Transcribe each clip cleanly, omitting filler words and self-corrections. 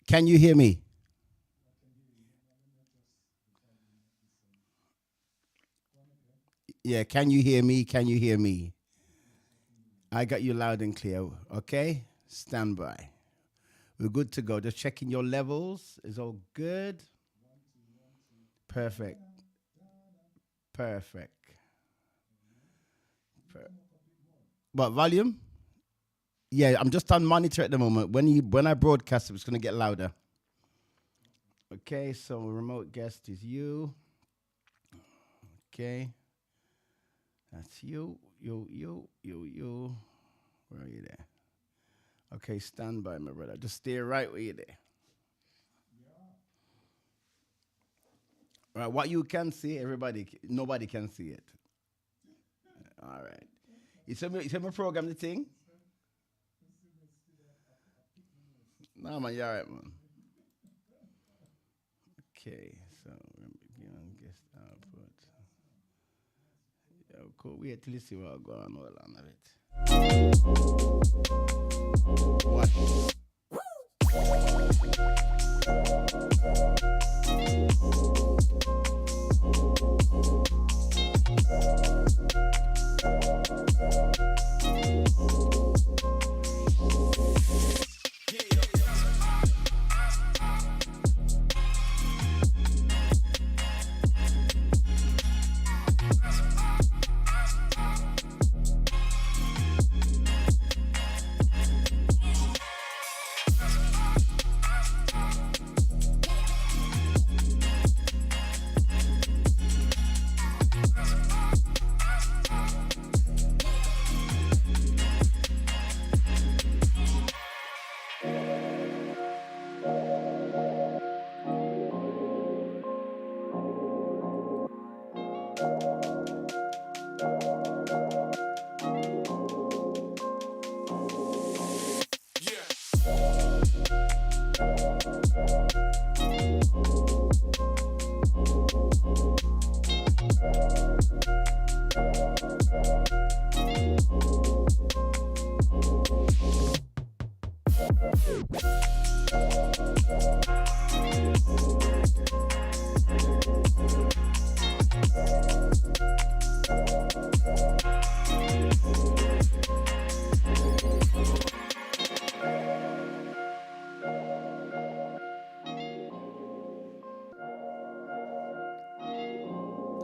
Can you hear me? Yeah, can you hear me? Can you hear me? I got you loud and clear. Okay? Stand by. We're good to go. Just checking your levels. Is all good? Perfect. Perfect. Per- what volume? Yeah, I'm just on monitor at the moment. When I broadcast, it's gonna get louder. Okay, so remote guest is you. Okay, that's you. You. Where are you there? Okay, stand by, my brother. Just stay right where you there. All right, what you can see, nobody can see it. All right. You see me program the thing? No, man, you all right, man. Okay, so guest output. Yeah, cool. Wait till you see what going on. Hold on a bit. What?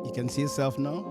You can see yourself now?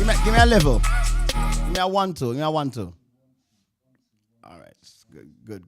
Right, give me a level. Give me a 1 2. Give me a 1 2. All right. Good.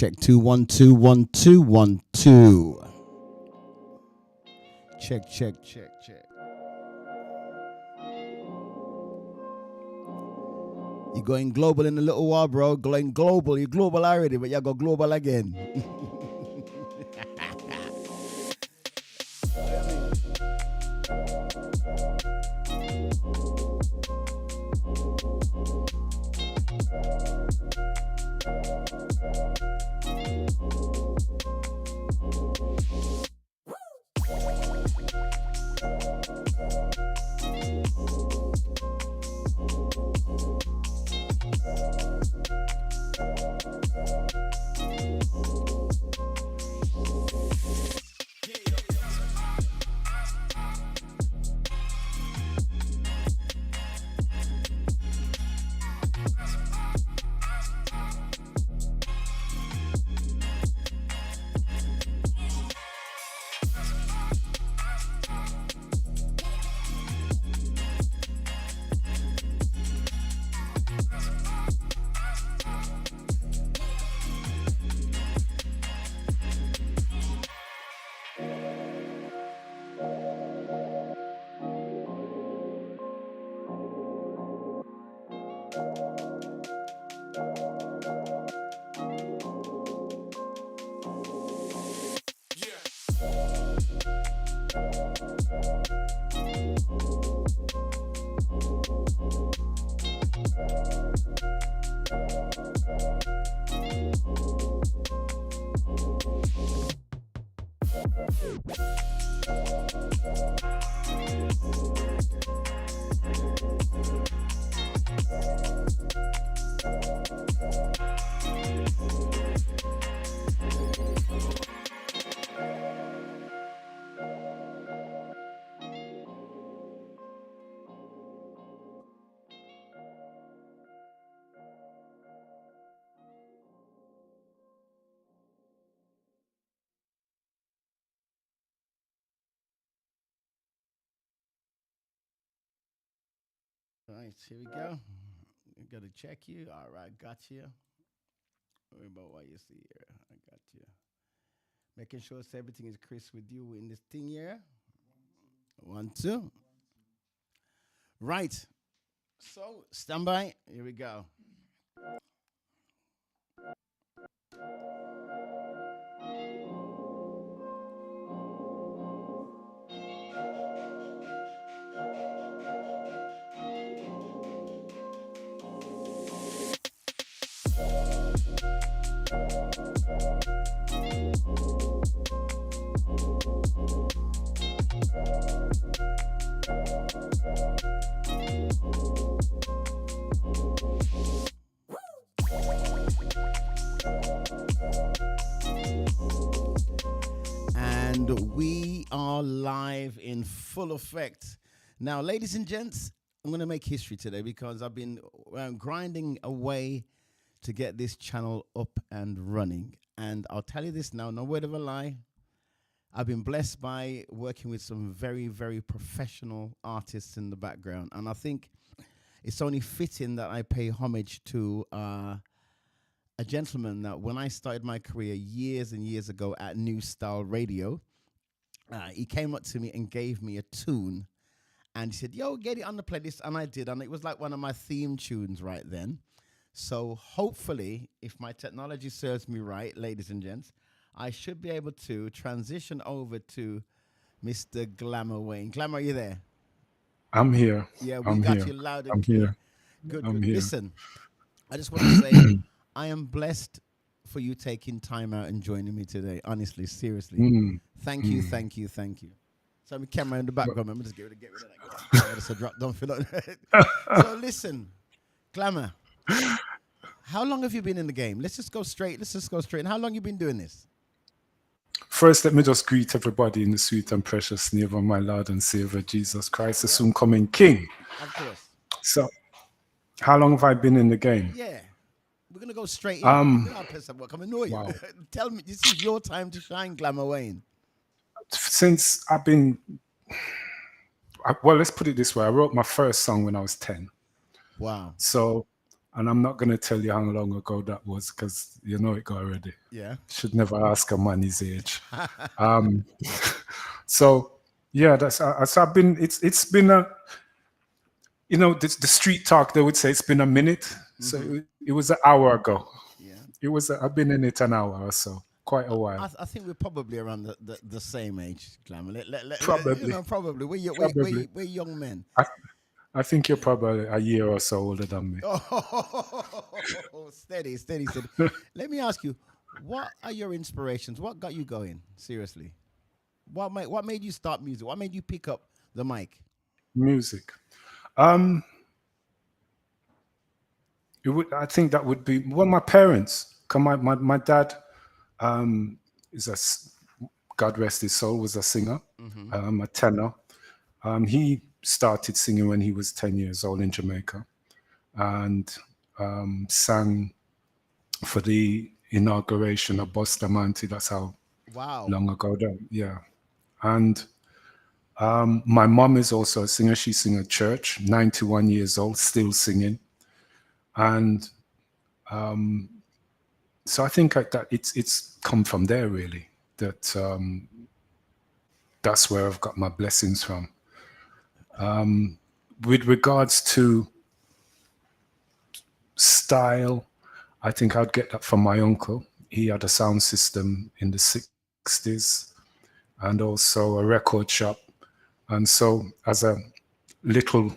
check 2 1 2 1 2 1 2. Check, check, check, check. You're going global in a little while, bro. Going global. You're global already, but you go global again. All right, here we go. Got to check you. All right, got you. Worry about what you see here. I got you. Making sure so everything is crisp with you in this thing here. 1 2. Right. So stand by. Here we go. And we are live in full effect. Now, ladies and gents, I'm going to make history today because I've been grinding away to get this channel up and running. And I'll tell you this now, no word of a lie. I've been blessed by working with some very, very professional artists in the background. And I think it's only fitting that I pay homage to a gentleman that when I started my career years and years ago at New Style Radio, he came up to me and gave me a tune. And he said, yo, get it on the playlist. And I did. And it was like one of my theme tunes right then. So hopefully, if my technology serves me right, ladies and gents, I should be able to transition over to Mr. Glama Wayne. Glama, are you there? I'm here. Yeah, we I'm got here. you loud I'm and clear. here. Good, I'm good. here. Listen, I just want to say I am blessed for you taking time out and joining me today. Honestly, seriously. Mm, Thank you, mm. thank you, thank you. So my camera in the But background. Let me just get rid of that. I just drop. Don't feel like. So listen, Glamour. How long have you been in the game? Let's just go straight. Let's just go straight. And how long you been doing this? first, let me just greet everybody in the sweet and precious name of my Lord and Savior Jesus Christ, the Yep, soon coming King. of course. So, how long have I been in the game? Yeah, we're gonna go straight in. Um, You know, I'll play some work. I'm annoy you. wow. Tell me, this is your time to shine, Glamour Wayne. Since I've been, well, let's put it this way. I wrote my first song when I was 10. Wow. So, And I'm not going to tell you how long ago that was because you know it already. Yeah. Should never ask a man his age. Um, so yeah, so I've been. It's been a, the street talk. They would say it's been a minute. So Mm-hmm. it was an hour ago. Yeah. I've been in it an hour or so, quite a while. I think we're probably around the same age, Glamour. Probably, Probably. probably. We're young men. I, I think you're probably a year or so older than me. Oh, steady, steady, steady. Let me ask you, what are your inspirations? What got you going? Seriously, what made you start music? What made you pick up the mic? Music. Um, I think that would be well. My parents. Come, my dad is God rest his soul, was a singer, Mm-hmm. a tenor. He started singing when he was 10 years old in Jamaica and sang for the inauguration of Bustamante. That's how Wow. long ago that, yeah. And my mom is also a singer. She sings at church, 91 years old, still singing. And so I think that it's come from there, really, that that's where I've got my blessings from. With regards to style, I think I'd get that from my uncle. He had a sound system in the 60s and also a record shop. And so, as a little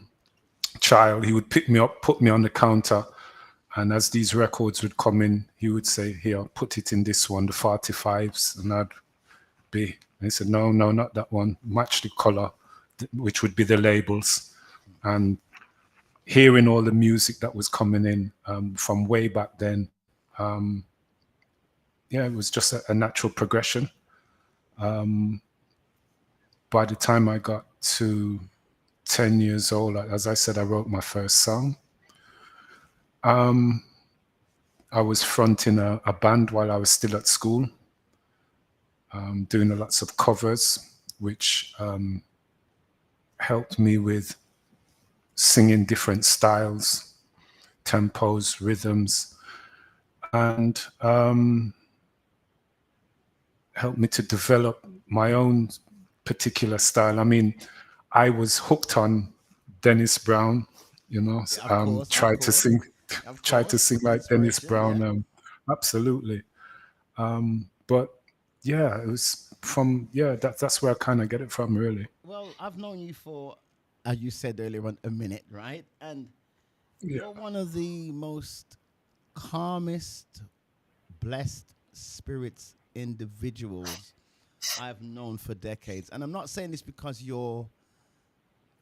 child, he would pick me up, put me on the counter, and as these records would come in, he would say, "Here, put it in this one, the 45s." And I'd be, and he said, "No, no, not that one. Match the color," which would be the labels. And hearing all the music that was coming in from way back then, yeah, it was just a natural progression. By the time I got to 10 years old, as I said, I wrote my first song. I was fronting a band while I was still at school, doing lots of covers, which helped me with singing different styles, tempos, rhythms, and helped me to develop my own particular style. I mean, I was hooked on Dennis Brown, Yeah, of course, of tried to course, sing, of tried to course. sing like Dennis Inspiration, yeah. Brown. Absolutely. But yeah, it was from, yeah, that's where I kind of get it from, really. Well, I've known you for, as you said earlier on, a minute, right? And Yeah. you're one of the most calmest, blessed spirits individuals I've known for decades. And I'm not saying this because you're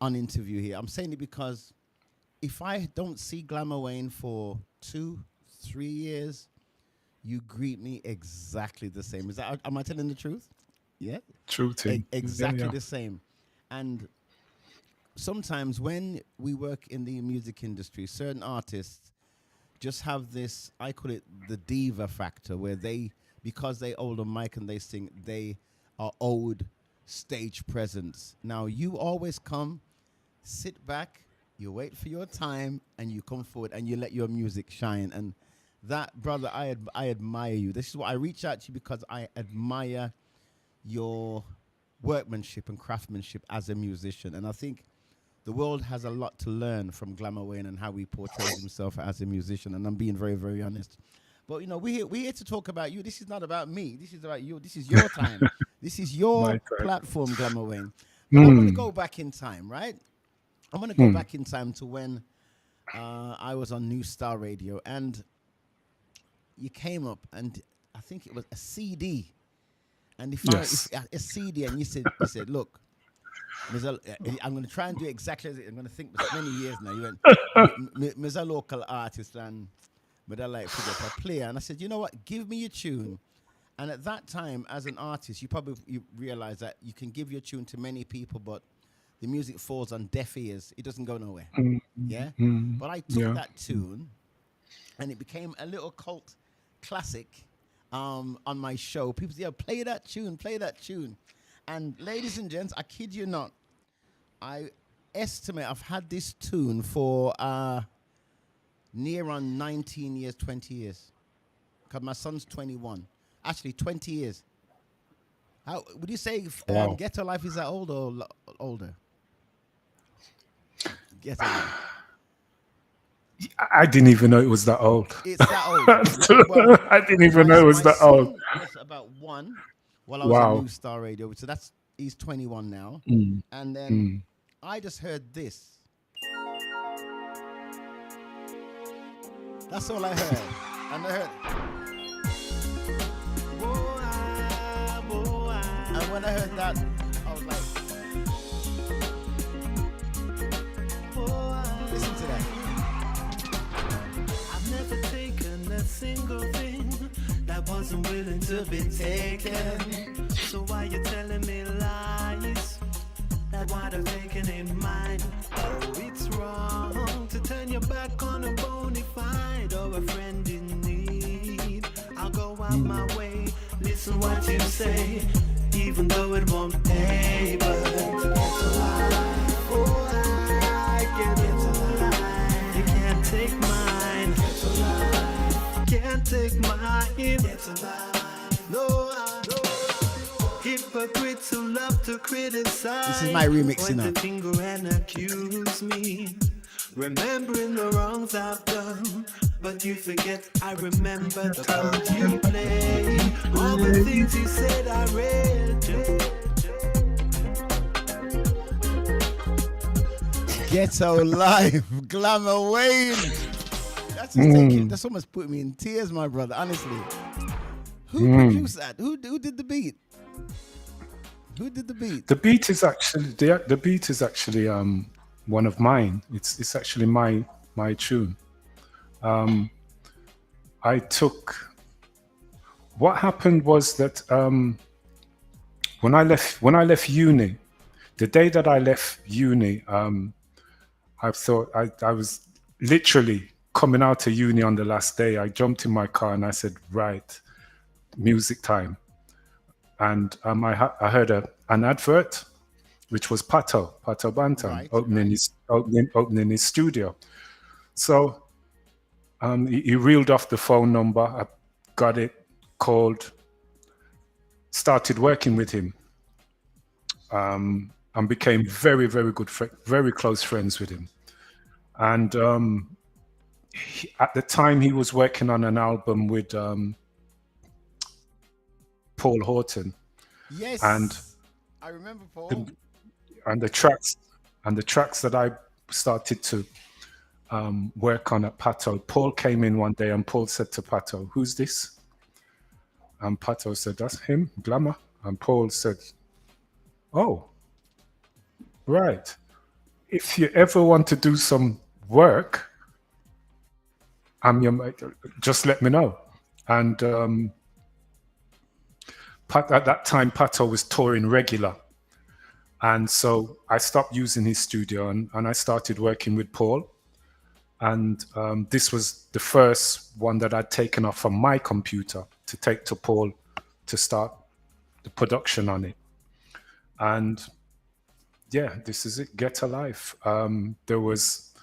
on interview here. I'm saying it because if I don't see Glama Wayne for 2, 3 years, you greet me exactly the same. Is that, am I telling the truth? Yeah, True thing. Yeah, exactly yeah. the same. And sometimes when we work in the music industry, certain artists just have this, I call it the diva factor, where they, because they hold a mic and they sing, they are owed stage presence. Now, you always come, sit back, you wait for your time, and you come forward and you let your music shine. And that, brother, I admire you. This is why I reach out to you, because I admire your workmanship and craftsmanship as a musician. And I think the world has a lot to learn from Glama Wayne and how he portrays himself as a musician. And I'm being very, very honest. But you know, we're here to talk about you. This is not about me. This is about you. This is your time. This is My your time. platform, Glama Wayne. But I want to Mm, go back in time, right? I want to go back in time to when I was on New Star Radio, and you came up, and I think it was a CD. And if yes. a CD, and you said, look, I'm going to try and do exactly as I'm going to think. It's many years now. You went, "Miss a local artist, and but I like figure a player." And I said, "You know what? Give me your tune." And at that time, as an artist, you realize that you can give your tune to many people, but the music falls on deaf ears. It doesn't go nowhere. Yeah. But I took Yeah. that tune, and it became a little cult classic on my show. People say, "Yeah, play that tune, play that tune." And ladies and gents, I kid you not, I estimate I've had this tune for near on 19 years, 20 years. Because my son's 21. Actually, 20 years. How would you say Wow. Ghetto Life is that old or older? Ghetto Life. I didn't even know it was that old. It's that old. Well, I didn't even know it was my that old. son was about one while I was at Wow. New Star Radio. So he's 21 now. Mm, And then mm. I just heard this. That's all I heard. And I heard. And when I heard that, I was like, listen to that. I've never taken a single thing that wasn't willing to be taken. So why you telling me lies? That what I'm taking in mind. Oh, it's wrong to turn your back on a bona fide or a friend in need. I'll go out my way, listen what you say, even though it won't pay, but to get alive, oh, I get alive. You can't take mine, get alive. Can't take mine, get alive. No, hypocrites who love to criticize. This is my remix, point you know. the finger and accuse me, remembering the wrongs I've done. But you forget I remember the part you played. All the things you said I read. Ghetto Life, Glama Wayne. That's almost put me in tears, my brother. Honestly, who produced that? Who did the beat? Who did the beat? The beat is actually one of mine. It's actually my tune. I took. What happened was that when I left uni, the day that I left uni, I thought I was literally coming out of uni on the last day. I jumped in my car and I said, right, music time. And I heard an advert, which was Pato Bantam opening his studio. So he reeled off the phone number. I got it, called, started working with him, and became very, very good, very close friends with him. And at the time, he was working on an album with Paul Horton. Yes, and I remember Paul. The tracks that I started to work on at Pato. Paul came in one day and Paul said to Pato, "Who's this?" And Pato said, "That's him, Glama." And Paul said, "Oh, right. If you ever want to do some work, I'm your mate. Just let me know." And at that time, Pato was touring regular. And so I stopped using his studio and I started working with Paul. And this was the first one that I'd taken off from my computer to take to Paul to start the production on it. And yeah, this is it, Get Alive. There was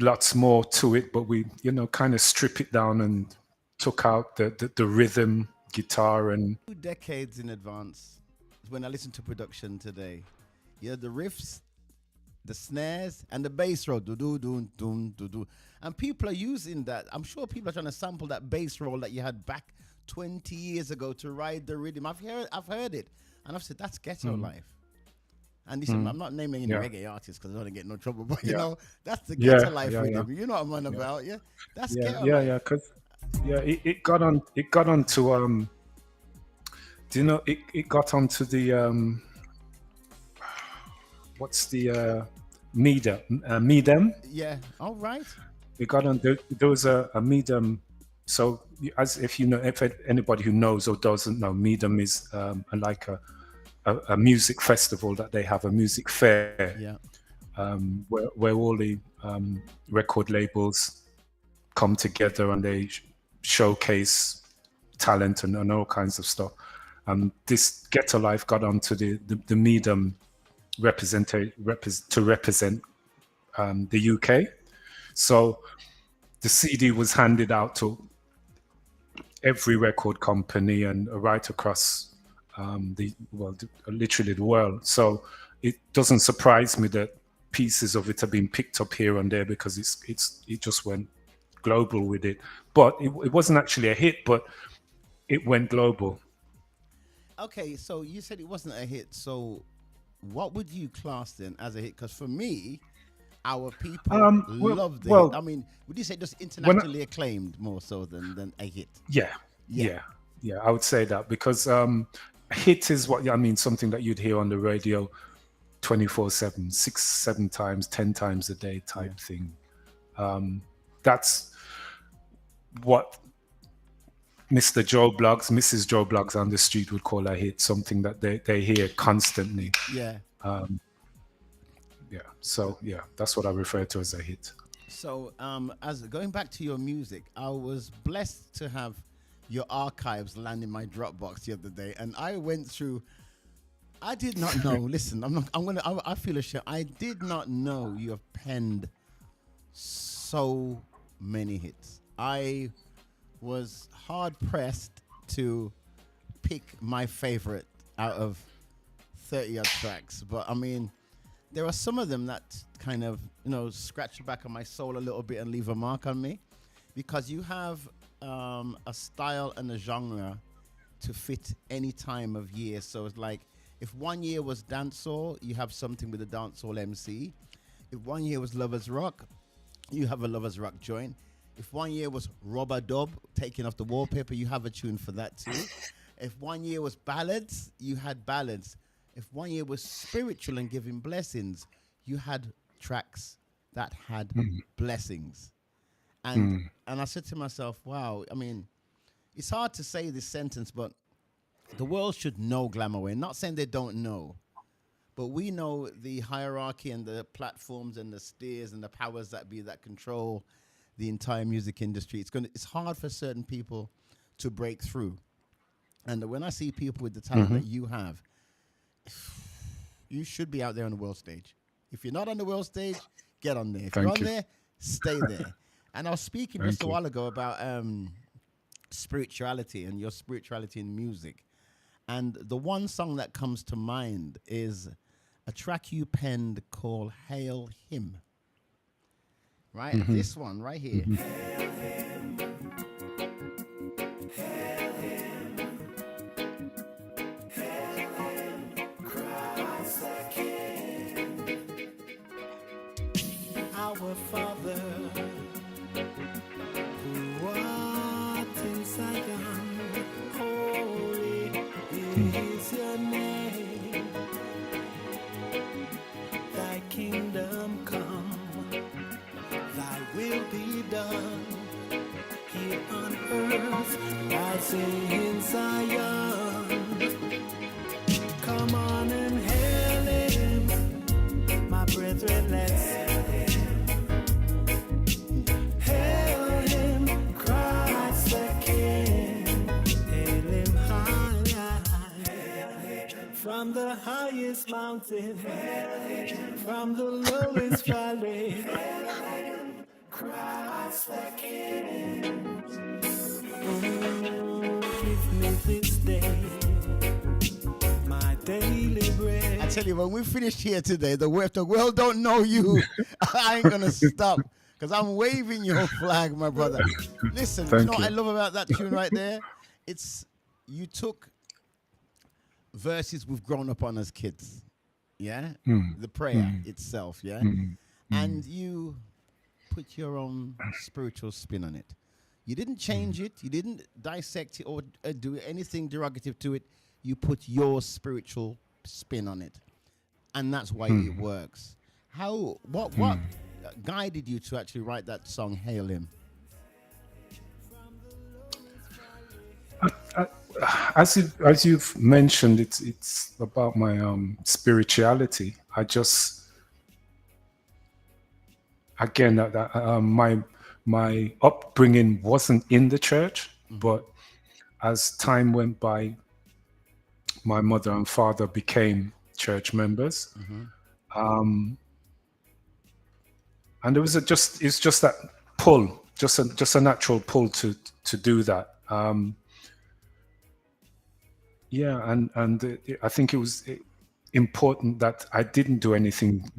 lots more to it, but we, kind of strip it down and took out the rhythm, guitar, and 2 decades in advance. When I listen to production today, the riffs, the snares, and the bass roll, do do do do do do, and people are using that. I'm sure people are trying to sample that bass roll that you had back 20 years ago to ride the rhythm. I've heard it, and I've said that's Ghetto Life. And listen, I'm not naming any reggae artists because I don't want to get no trouble, but that's the Ghetto Life rhythm. You know what I'm on about, yeah? That's Ghetto Life. Because it got on to do you know it got onto the what's the Medem? Yeah. All right. It got on. There was a Medem. So, as if anybody who knows or doesn't know, Medem is like a music festival that they have, a music fair, where all the record labels come together and they showcase talent and all kinds of stuff. This Get Alive got onto the Medem to represent the UK. So the CD was handed out to every record company and right across literally the world. So it doesn't surprise me that pieces of it have been picked up here and there, because it just went global with it. But it wasn't actually a hit, but it went global. Okay, so you said it wasn't a hit. So what would you class then as a hit? Because for me, our people loved it. I mean, would you say just internationally acclaimed more so than a hit? Yeah. I would say that, because a hit is what I mean, something that you'd hear on the radio 24/7, 6, 7 times, 10 times a day type thing. That's what Mr. Joe Bloggs, Mrs. Joe Bloggs on the street would call a hit, something that they hear constantly. Yeah. So that's what I refer to as a hit. So as going back to your music, I was blessed to have your archives land in my Dropbox the other day, and I went through. I did not know. Listen, I feel ashamed. I did not know you have penned so many hits. I was hard pressed to pick my favorite out of 30 odd tracks, but I mean, there are some of them that kind of, scratch the back of my soul a little bit and leave a mark on me, because you have a style and a genre to fit any time of year. So it's like, if one year was dancehall, you have something with a dancehall MC. If one year was lovers rock, you have a lovers rock joint. If one year was rubber dub, taking off the wallpaper, you have a tune for that too. If one year was ballads, you had ballads. If one year was spiritual and giving blessings, you had tracks that had blessings. And I said to myself, wow, I mean, it's hard to say this sentence, but the world should know Glama Wayne. Not saying they don't know, but we know the hierarchy and the platforms and the steers and the powers that be that control the entire music industry. It's hard for certain people to break through. And when I see people with the talent that you have, you should be out there on the world stage. If you're not on the world stage, get on there. If you're on there, stay there. And I was speaking just a while ago about spirituality and your spirituality in music. And the one song that comes to mind is a track you penned called Hail Him. Right? This one right here. Hail him. Hail him. Hail him. Christ the King. Our Father, who art in Zion, holy is your name. Thy kingdom come. Thy will be done here on earth as in Zion. Come on and hail him, my brethren, let's hail him. Hail him, Christ the King. Hail him high, from the highest mountain, from the lowest valley. Christ the King. Give me this day my daily bread. I tell you, when we finished here today, the world don't know you. I ain't gonna stop, because I'm waving your flag, my brother. Listen, you know what I love about that tune right there? It's, you took verses we've grown up on as kids, yeah? The prayer itself, yeah? And you put your own spiritual spin on it. You didn't change it. You didn't dissect it or do anything derogative to it. You put your spiritual spin on it, and that's why it works. What guided you to actually write that song, Hail Him? As you've mentioned, it's about my spirituality. I just, again, my upbringing wasn't in the church, but as time went by, my mother and father became church members. and there was it's just that pull, just a natural pull to do that. Yeah, and I think it was important that I didn't do anything,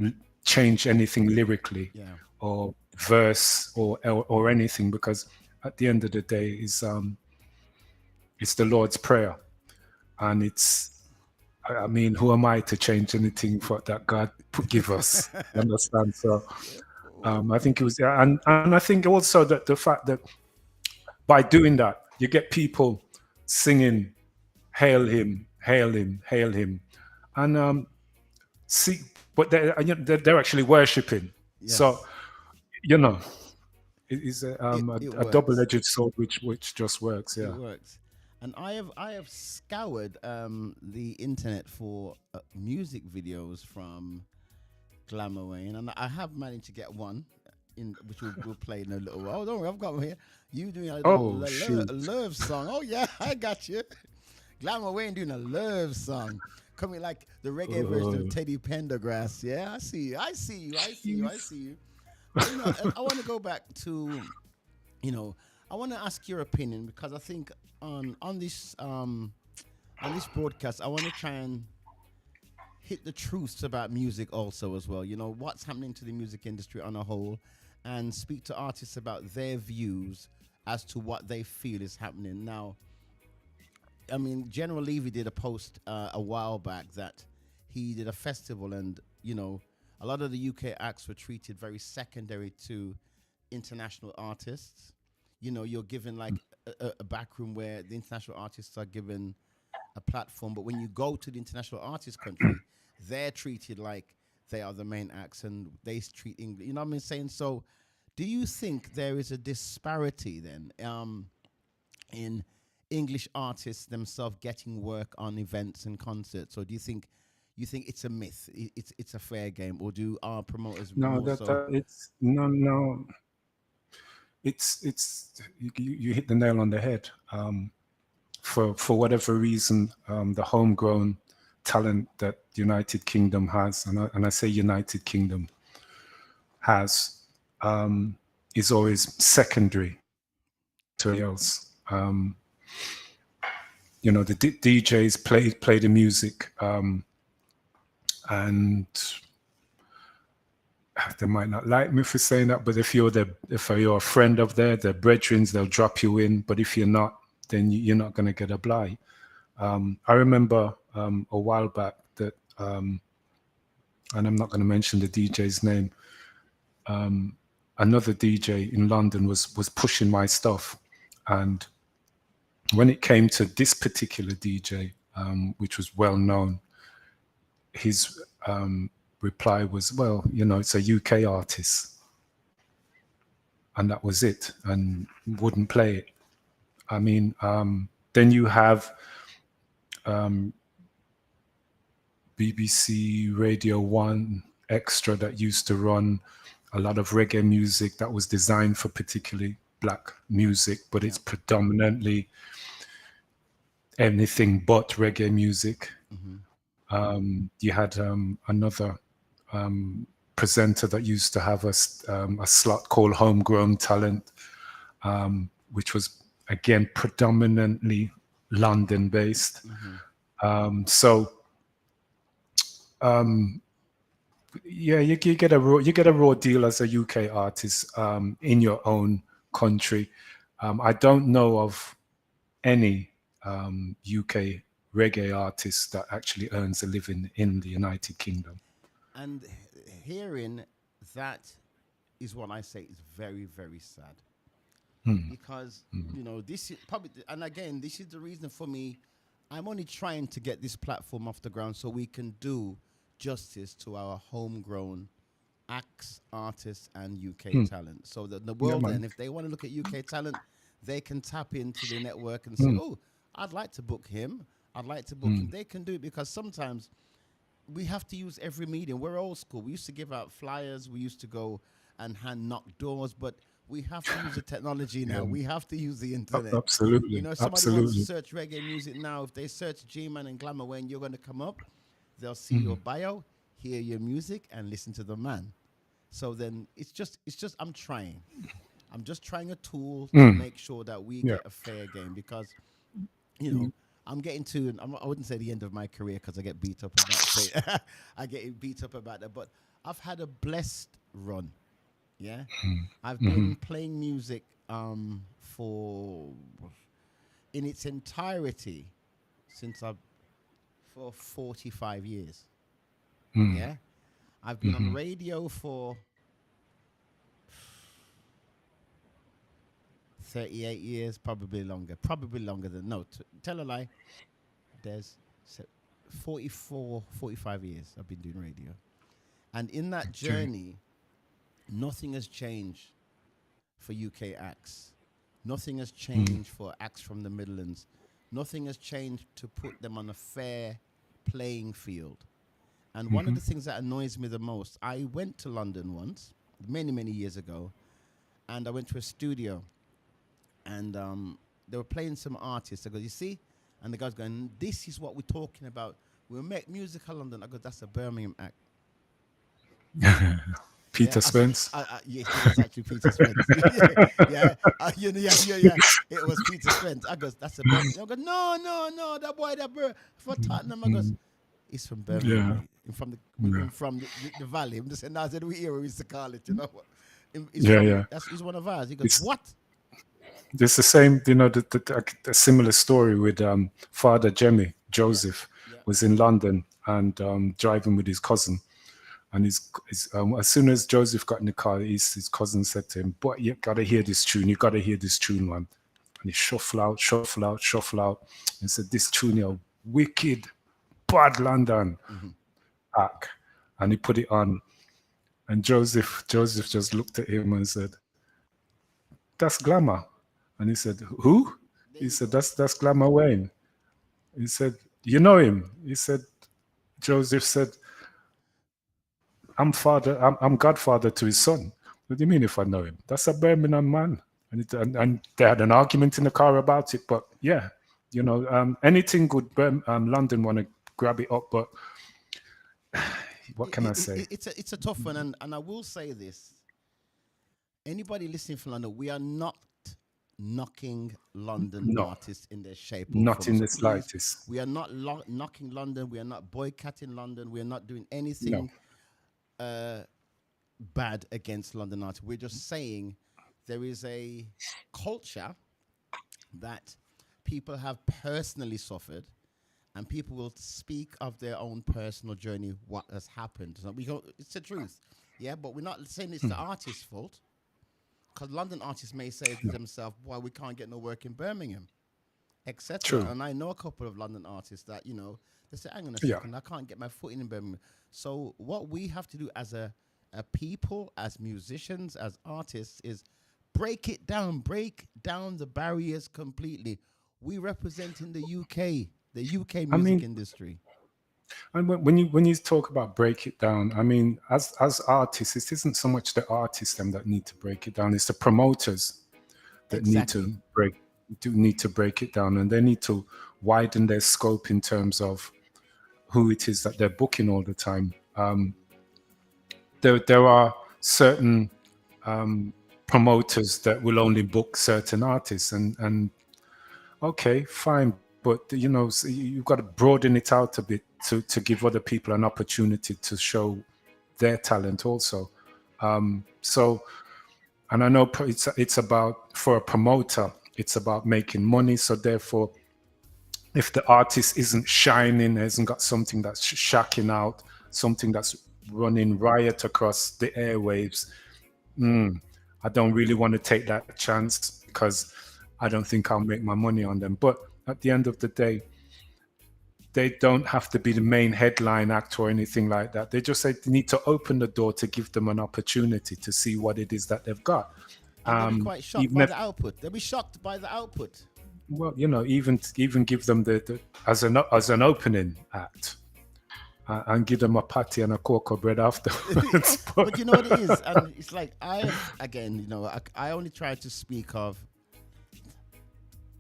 change anything lyrically, Yeah. or verse or anything, because at the end of the day, it's the Lord's prayer, and I mean, who am I to change anything for that God give us? You understand? So I think it was, and I think also that the fact that by doing that, you get people singing, "Hail Him, Hail Him, Hail Him," and see, but they're actually worshiping. So Yes. you know, it is It a works. double-edged sword, which just works. It Yeah. works. And I have scoured the internet for music videos from Glama Wayne, and I have managed to get one in which we'll play in a little while. Oh, don't worry, I've got one here. You doing Oh a shoot! love song? Oh yeah, I got you. Glama Wayne doing a love song, coming like the reggae version of Oh, Teddy Pendergrass. Yeah, I see you. I see you. I see you. I jeez. see you. But I want to go back to you know, I want to ask your opinion because I think on this broadcast, I want to try and hit the truths about music also as well. You know, what's happening to the music industry on a whole, and speak to artists about their views as to what they feel is happening now. I mean, General Levy did a post a while back that he did a festival, and a lot of the UK acts were treated very secondary to international artists. You're given like a back room where the international artists are given a platform, but when you go to the international artist country, they're treated like they are the main acts, and they treat English. You know what I'm saying? So, do you think there is a disparity then? In English artists themselves getting work on events and concerts, or do you think it's a myth? It's a fair game, or do our promoters No, more that so? it's no. It's you hit the nail on the head. For whatever reason, the homegrown talent that United Kingdom has, and I say United Kingdom has, is always secondary to anything else. The DJs play the music, and they might not like me for saying that, but if you're a friend of their brethren, they'll drop you in. But if you're not, then you're not going to get a blight. I remember a while back that, and I'm not going to mention the DJ's name. Another DJ in London was pushing my stuff, and when it came to this particular DJ, which was well known, his reply was, "Well, it's a UK artist," and that was it, and wouldn't play it. I mean, then you have BBC Radio 1 Extra that used to run a lot of reggae music that was designed for particularly black music, but Yeah. it's predominantly anything but reggae music. Hmm. You had another presenter that used to have a slot called Homegrown Talent, which was again predominantly London based. Hmm. So yeah, you get a raw deal as a UK artist in your own country. I don't know of any UK reggae artist that actually earns a living in the United Kingdom. And hearing that is what I say is very, very sad, because this is probably, and again, this is the reason for me. I'm only trying to get this platform off the ground so we can do justice to our homegrown acts, artists, and UK talent. So that the Yeah, world, then, man. if they want to look at UK talent, they can tap into the network and say, "Oh, I'd like to book him. I'd like to book him." They can do it because sometimes we have to use every medium. We're old school. We used to give out flyers. We used to go and hand knock doors, but we have to use the technology now. Yeah, We have to use the internet. absolutely, If somebody wants to absolutely. search reggae music now, if they search Gman and Glamour Wayne, you're going to come up. They'll see your bio, hear your music, and listen to the man. So then it's just I'm just trying a tool to Mm. make sure that we Yeah. get a fair game because you know, I'm getting to, I wouldn't say the end of my career because I get beat up about say, I get beat up about that, but I've had a blessed run. Yeah, I've Mm-hmm. been playing music for in its entirety since I for 45 years. Mm. Yeah, I've been on Mm-hmm. radio for 38 years, probably longer than no. Tell a lie. There's se- 44, 45 years I've been doing radio. And in that Okay. journey, nothing has changed for UK acts. Nothing has Mm. changed for acts from the Midlands. Nothing has changed to put them on a fair playing field. And one of Mm-hmm. the things that annoys me the most, I went to London once, many, many years ago, and I went to a studio and they were playing some artists. I go, you see? And the guy's going, this is what we're talking about. We'll make musical London. I go, that's a Birmingham act. Yeah, Peter Spence. yeah, it was actually Peter Spence. Yeah, yeah, yeah. It was Peter Spence. I goes, that's a Birmingham. I go, no, no, no, that boy, for Tottenham. I goes, Mm. he's from Birmingham, Yeah. mate. He's from the, Yeah. from the valley. I'm just saying, I said, we here, we used to call it, you know what? He's Yeah. from, Yeah. he's one of ours. He goes, It's what? It's the same, the similar story with Father Jemmy Yeah, Joseph yeah. was in London and driving with his cousin. And as soon as Joseph got in the car, his cousin said to him, "Boy, you gotta hear this tune. You gotta hear this tune, man." And he shuffle out, shuffle out, shuffle out, and said, "This tune, you wicked, bad London Hmm. act." And he put it on, and Joseph just looked at him and said, "That's Glamour." And he said, "Who?" There He you said, go. "That's Glama Wayne." He said, "You know him?" He said, Joseph said, I'm godfather to his son. What do you mean if I know him? That's a Birmingham man. And they had an argument in the car about it. But yeah, anything good, London want to grab it up. But what can I say? It's a tough one, and I will say this: anybody listening from London, we are not knocking London No, artists in their shape or not form. in So the please, slightest. we are not knocking London. We are not boycotting London. We are not doing No. anything uh, bad against London artists. We're just saying there is a culture that people have personally suffered, and people will speak of their own personal journey, what has happened. So it's the truth, yeah. But we're not saying it's the artist's fault, because London artists may say to No. themselves, "Why we can't get no work in Birmingham, etc." True. And I know a couple of London artists that they say, "Hang on a Yeah. second, I can't get my foot in Birmingham." So what we have to do as a people, as musicians, as artists, is break down the barriers completely. We represent in the UK, the UK I music mean, industry. and when you talk about break it down, I mean, as artists, it isn't so much the artists them that need to break it down. It's the promoters that Exactly. need to break it down, and they need to widen their scope in terms of who it is that they're booking all the time. There are certain promoters that will only book certain artists, and okay, fine, but so you've got to broaden it out a bit to give other people an opportunity to show their talent also. So, and I know it's about, for a promoter, it's about making money. So therefore, if the artist isn't shining, hasn't got something that's shacking out, something that's running riot across the airwaves, I don't really want to take that chance because I don't think I'll make my money on them. But at the end of the day, they don't have to be the main headline act or anything like that. They just say they need to open the door to give them an opportunity to see what it is that they've got. And they'll be quite shocked Even by if, the output. They'll be shocked by the output. well, even give them the as an opening act, and give them a patty and a cocoa bread afterwards. But you know what it is, and it's like I only try to speak of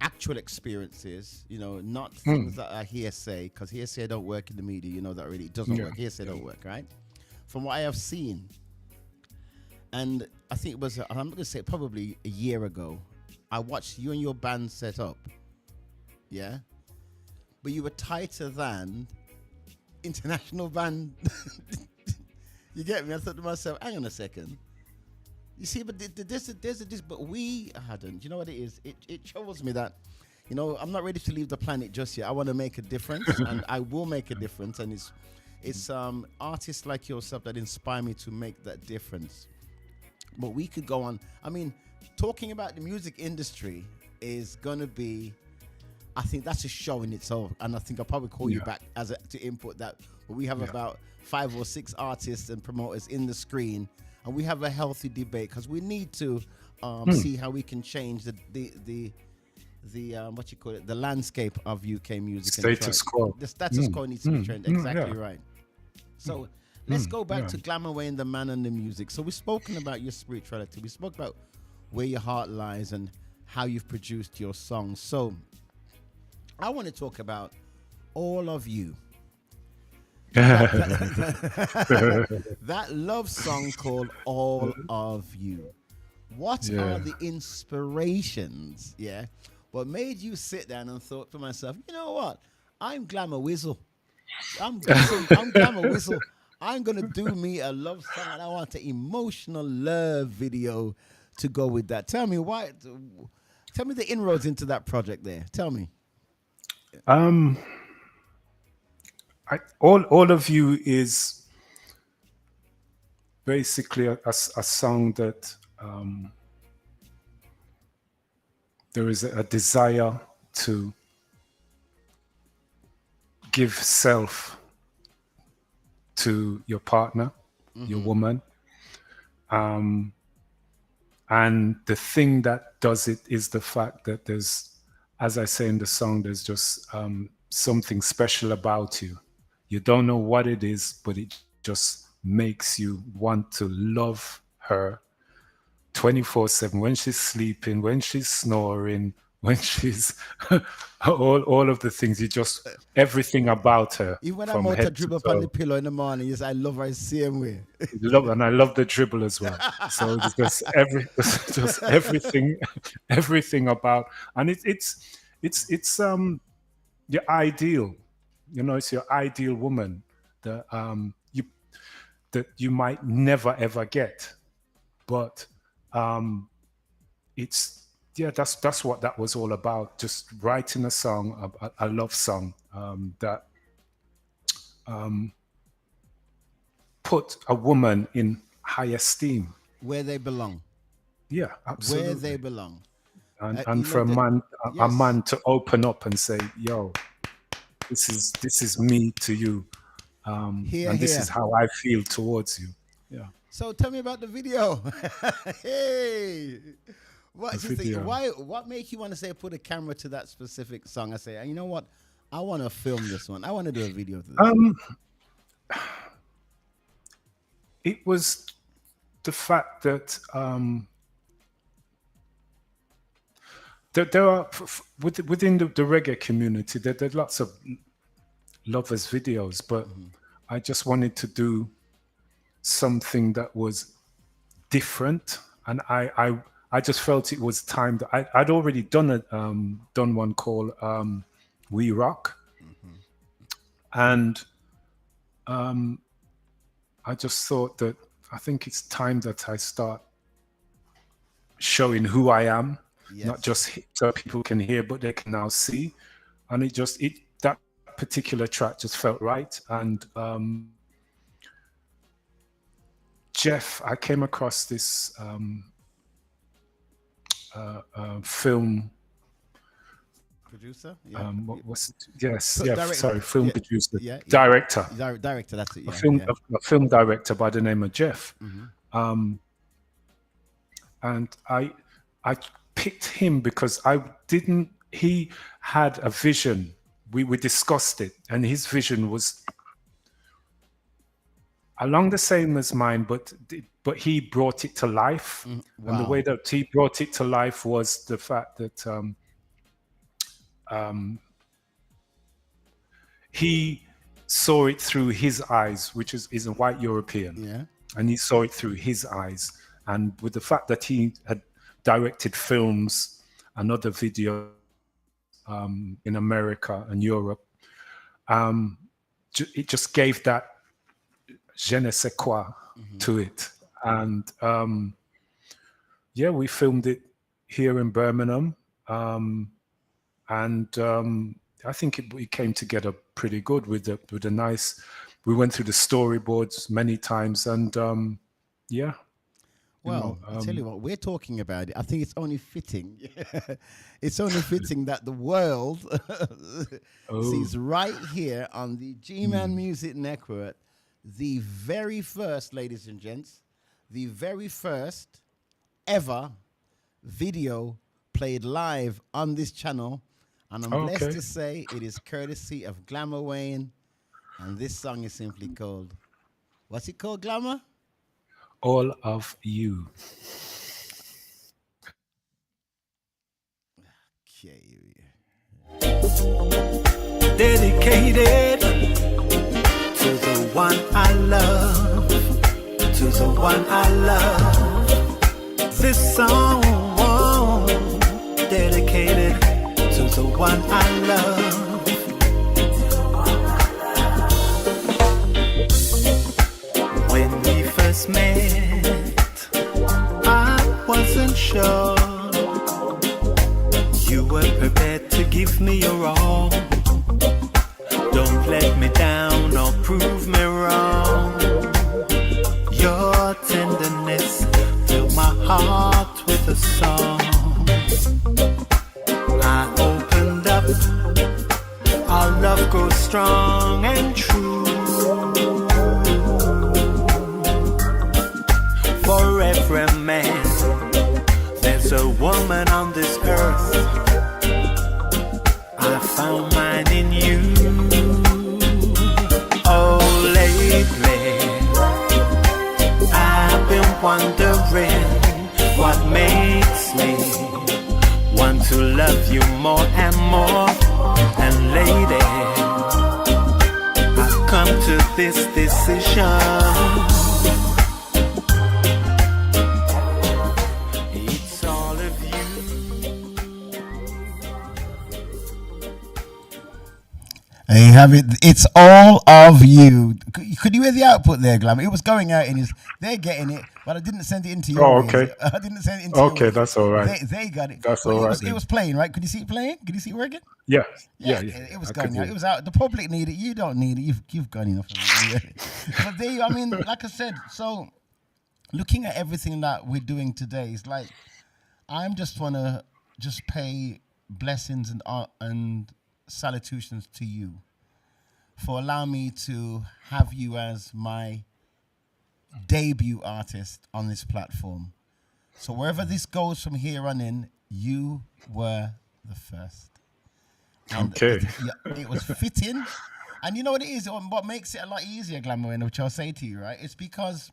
actual experiences, not things that are hearsay, because hearsay don't work in the media. You know that already. It doesn't Yeah, work. Hearsay yeah. don't work, right? From what I have seen, and I think it was, I'm not going to say probably a year ago, I watched you and your band set up. Yeah. But you were tighter than international band. You get me? I thought to myself, hang on a second. You see, but there's this, but we hadn't. You know what it is? It shows me that, I'm not ready to leave the planet just yet. I want to make a difference, and I will make a difference. And it's artists like yourself that inspire me to make that difference. But we could go on. I mean, talking about the music industry is gonna be, I think that's a show in itself, and I think I'll probably call you back to input that. But we have about 5 or 6 artists and promoters in the screen, and we have a healthy debate because we need to see how we can change the what you call it, the landscape of UK music. Status quo. The status quo needs to be changed. Exactly right. So let's go back to Glama Wayne, the man and the music. So we've spoken about your spirituality. We spoke about where your heart lies and how you've produced your songs. So I want to talk about All of You. That love song called All of You. What are the inspirations? Yeah. What made you sit down and thought to myself, you know what? I'm Glamour Whistle. I'm Glamour Whistle. I'm going to do me a love song, and I want an emotional love video to go with that. Tell me why. Tell me the inroads into that project there. Tell me. All of You is basically a song that there is a desire to give self to your partner, your woman. And the thing that does it is the fact that there's, as I say in the song, there's just something special about you. You don't know what it is, but it just makes you want to love her 24/7, when she's sleeping, when she's snoring, when she's all of the things. You just, everything about her. Even when I'm out to dribble up on the pillow in the morning, yes, I love her the same way. And I love the dribble as well. So it's just everything about, and it's your ideal. It's your ideal woman that you might never ever get, but that's what that was all about. Just writing a song, a love song that put a woman in high esteem, where they belong. Yeah, absolutely. Where they belong. And for a man to open up and say, "Yo, this is me to you, this is how I feel towards you." Yeah. So tell me about the video. Hey, what make you want to say put a camera to that specific song? I say, you know what? I want to film this one. I want to do a video to this. It was the fact that there are within the reggae community, there are lots of lovers videos, but I just wanted to do something that was different, and I just felt it was time that I'd already done one called We Rock, and I just thought that I think it's time that I start showing who I am. Yes. Not just so people can hear, but they can now see. And that particular track just felt right. And Jeff, I came across this film producer. Yeah. Film producer, director. Director, that's it. A film director by the name of Jeff. And I picked him because he had a vision. We discussed it, and his vision was along the same as mine, but he brought it to life. Wow. And the way that he brought it to life was the fact that he saw it through his eyes, which is a white European. Yeah. And he saw it through his eyes. And with the fact that he had directed films and other videos in America and Europe, it just gave that je ne sais quoi to it. And yeah, we filmed it here in Birmingham. And I think we came together pretty good with a nice. We went through the storyboards many times, and yeah, Well, I tell you what, we're talking about it. I think it's only fitting. It's only fitting that the world sees right here on the Gman Music Network the very first, ladies and gents, the very first ever video played live on this channel. And I'm blessed to say it is courtesy of Glama Wayne. And this song is simply called, what's it called, Glama? All of You. Okay. Dedicated to the one I love, to the one I love. This song dedicated to the one I love. When we first met, I wasn't sure you were prepared to give me your all. Don't let me down or prove me wrong. Your tenderness filled my heart with a song. I opened up, our love grows strong and true. For every man, there's a woman on this earth. I found mine in you. Oh, lately I've been wondering what makes me want to love you more and more. And lady, I've come to this decision. It's all of you. There you have it. It's all of you. Could you hear the output there, Glamour? It was going out in his. They're getting it, but I didn't send it into your. Oh, okay. Ears. I didn't send it into your. Okay, ears. that's all right. They got it. That's Well, all right. It was playing, right? Could you see it playing? Could you see it working? Yeah. It was going out. It was out. The public need it. You don't need it. You've got enough of it. But there, I mean, like I said, so looking at everything that we're doing today, it's like I'm just wanna just pay blessings and salutations to you for allowing me to have you as my debut artist on this platform. So wherever this goes from here on in, you were the first. And Okay. it was fitting. And you know what it is? What makes it a lot easier, Glamour, which I'll say to you, right? It's because,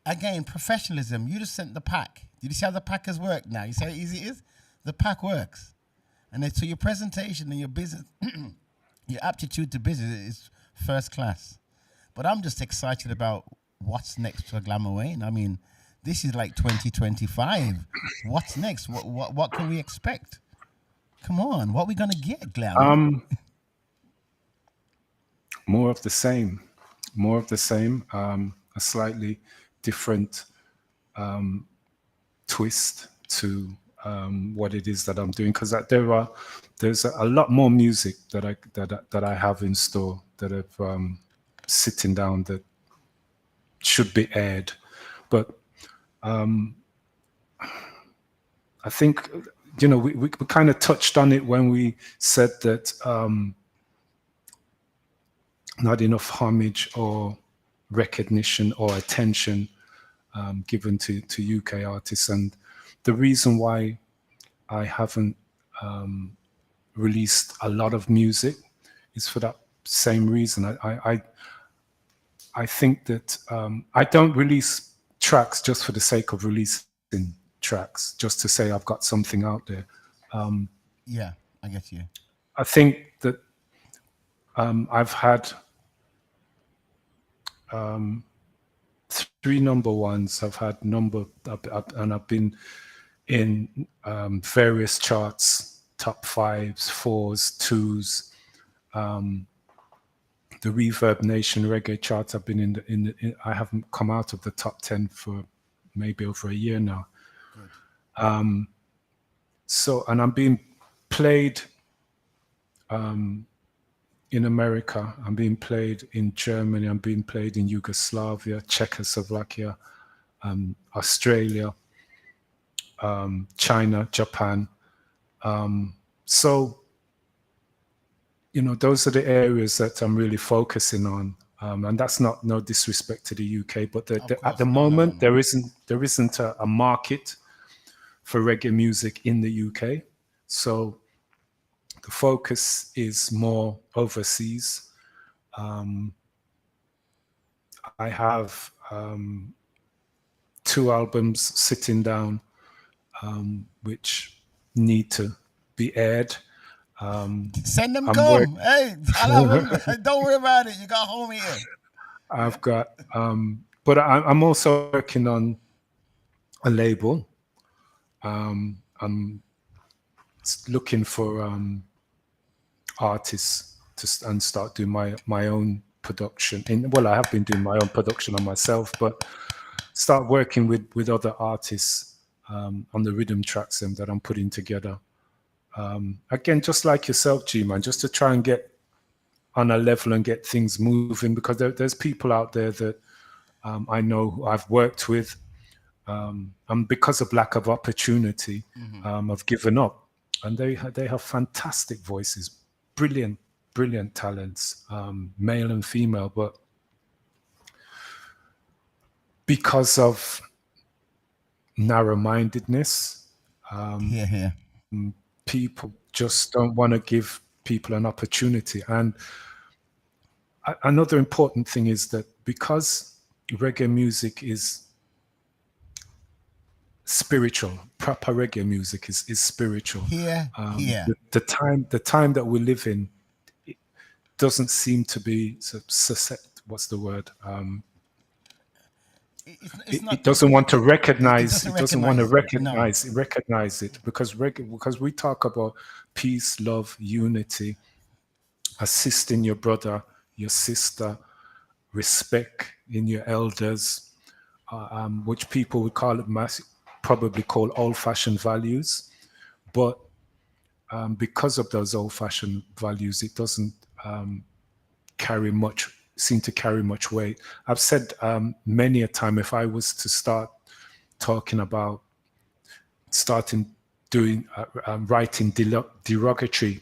again, professionalism. You just sent the pack. Did you see how the pack has worked now? You see how easy it is? The pack works. And then, so your presentation and your business, your aptitude to business is first class. But I'm just excited about what's next for Glama Wayne. I mean, this is like 2025. What's next? What can we expect? Come on, what are we gonna get, Glama? More of the same. More of the same. A slightly different twist to what it is that I'm doing, because there's a lot more music that I have in store that I've sitting down that should be aired, but I think we kind of touched on it when we said that not enough homage or recognition or attention given to UK artists, and the reason why I haven't released a lot of music is for that same reason. I think that I don't release tracks just for the sake of releasing tracks, just to say I've got something out there. Yeah, I get you. I think that I've had three number ones. I've had and I've been in various charts, top fives, fours, twos. The Reverb Nation reggae charts. I've been I haven't come out of the top 10 for maybe over a year now. Good. So, and I'm being played in America. I'm being played in Germany. I'm being played in Yugoslavia, Czechoslovakia, Australia, China, Japan. So, those are the areas that I'm really focusing on. And that's no disrespect to the UK, but at the moment there isn't a market for reggae music in the UK. So the focus is more overseas. I have 2 albums sitting down, which need to be aired. Send them come. Hey, I'll have them. Don't worry about it. You got home here. I've got, but I'm also working on a label. I'm looking for artists and start doing my own production. I have been doing my own production on myself, but start working with other artists on the rhythm tracks that I'm putting together. Again, just like yourself, Gman, just to try and get on a level and get things moving, because there's people out there that I know who I've worked with, and because of lack of opportunity, I've given up. And they have fantastic voices, brilliant talents, male and female, but because of narrow-mindedness, people just don't want to give people an opportunity. And another important thing is that because reggae music is spiritual, proper reggae music is spiritual. The time that we live in, it doesn't seem to be what's the word? It doesn't want to recognize. It doesn't want to recognize it, because we talk about peace, love, unity, assisting your brother, your sister, respect in your elders, which people would probably call old-fashioned values, but because of those old-fashioned values, it doesn't seem to carry much weight. I've said many a time, if I was to start talking about writing derogatory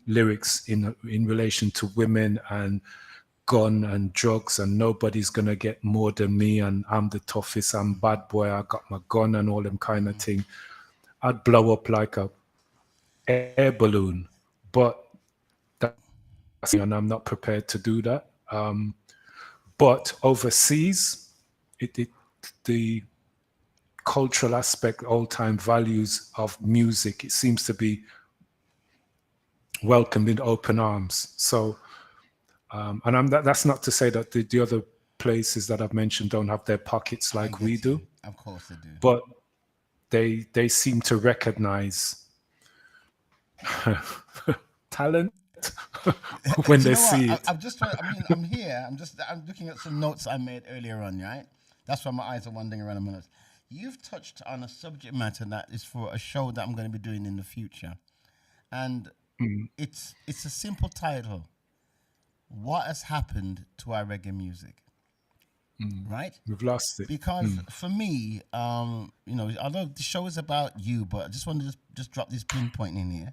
lyrics in relation to women and gun and drugs, and nobody's gonna get more than me, and I'm the toughest, I'm bad boy, I got my gun and all them kind of thing, I'd blow up like a air balloon. But and I'm not prepared to do that. But overseas, the cultural aspect, old-time values of music, it seems to be welcomed in open arms. So, and that's not to say that the other places that I've mentioned don't have their pockets like we do. Of course they do. But they seem to recognize talent when they see it. I'm here. I'm looking at some notes I made earlier on, right? That's why my eyes are wandering around a minute. You've touched on a subject matter that is for a show that I'm going to be doing in the future. And it's a simple title. What has happened to our reggae music? Right? We've lost it. Because for me, although the show is about you, but I just want to just drop this pinpoint in here.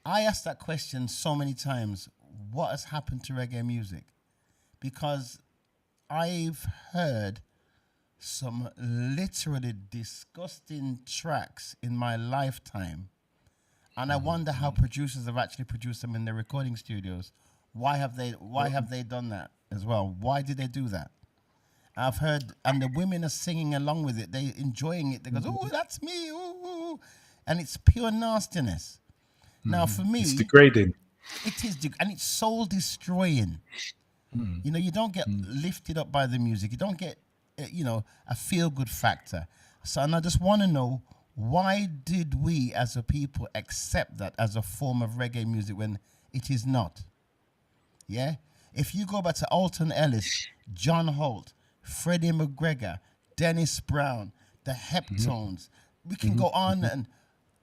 I asked that question so many times, what has happened to reggae music? Because I've heard some literally disgusting tracks in my lifetime. And I wonder how producers have actually produced them in their recording studios. Why have they done that as well? Why did they do that? I've heard, and the women are singing along with it. They're enjoying it. They go, "Oh, that's me!" Ooh. And it's pure nastiness. Now, for me, it's degrading. It is, and it's soul destroying. You know, you don't get lifted up by the music. You don't get, a feel good factor. So, and I just want to know, why did we as a people accept that as a form of reggae music when it is not? Yeah? If you go back to Alton Ellis, John Holt, Freddie McGregor, Dennis Brown, the Heptones, we can go on, and